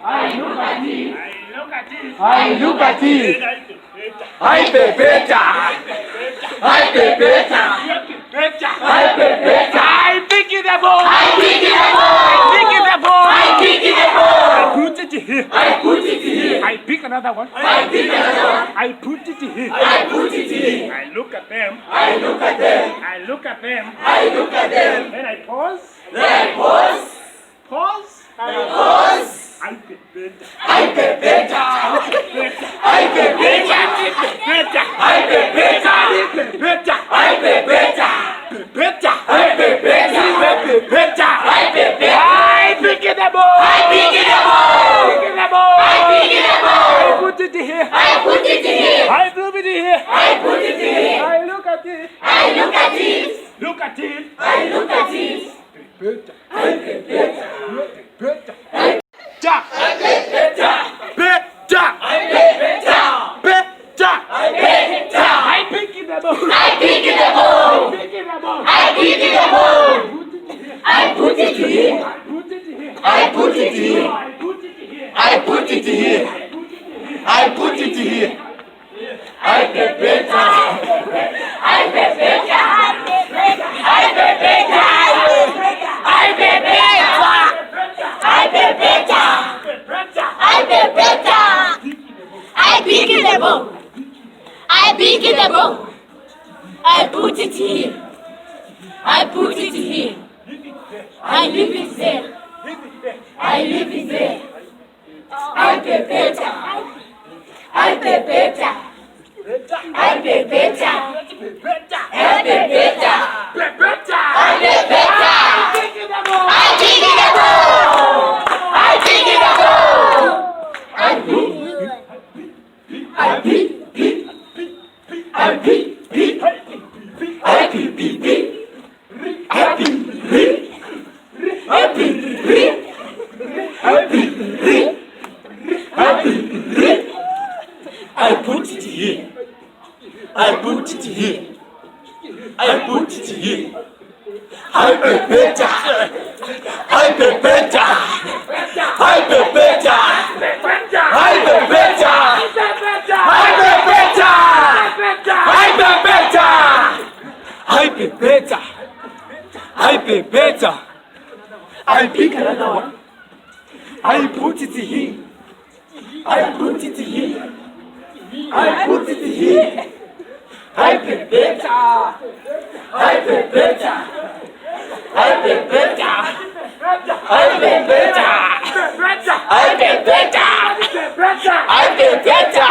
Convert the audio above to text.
I look at it. I look at it. I pepeta. I pepeta. I pepeta. I pick it up. I pick it up. I pick it up. I put it here. I put it here. I pick another one. I pick another one. I put it here. I put it here. I look at them. I look at them. I look at them. I look at them. Then I pause. Then I pause. Pause. I pause. I pepeta. I pepeta. I pepeta. I pepeta. I pepeta. I pepeta. I pepeta. I pick it up. I pick it up. I pick it up. I put it here. I put it here. I put it here. I put it here. I look at it. I look at it. Look at it. I look at it. Pepeta. I pepeta. Pepeta. Jack. I pepeta. Pepeta. I pepeta. Pepeta. I pepeta. I pick it up. I pick it up. Pick it up. I pick it up. I put it here. I put it here. I put it here. I put it here. I put it here. I put it here. I pepeta. I pepeta. I pepeta. I pepeta. I pepeta. I pepeta. I pick it up. I pick it up. I put it here. I put it here. I leave it there. I leave it there. I pepeta. I pepeta. I pepeta. I pepeta. I pepeta. I pick it up. I pick it up. I pick it up. I pick. I pick. I pick. I pick. I put it here. I put it here. I put it here. I pepeta. I pepeta. I pepeta. I pepeta. I pepeta. I pepeta. I pepeta. I pepeta. I pick another one. I put it here. I put it here. I put it here. I pepeta. I pepeta. I pepeta. I pepeta. I pepeta. I pepeta.